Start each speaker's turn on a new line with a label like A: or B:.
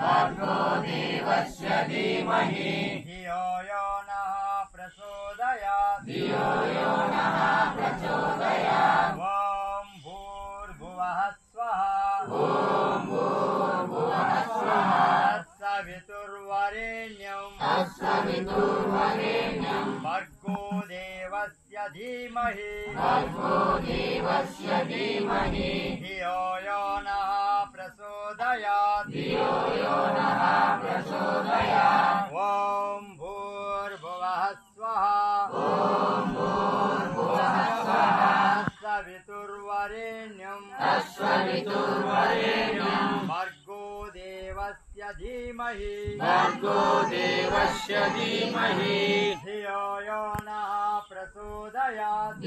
A: भर्गो देवस्य धीमहि धियो यो नः प्रचोदयात् ॐ भूर्भुवः स्वः तत्सवितुर्वरेण्यं भर्गो देवस्य धीमहि धियो यो नः प्रचोदयात् ॐ भूर्भुवः स्वः तत्सवितुर्वरेण्यं भर्गो देवस्य धीमहि धियो यो नः प्रचोदयात्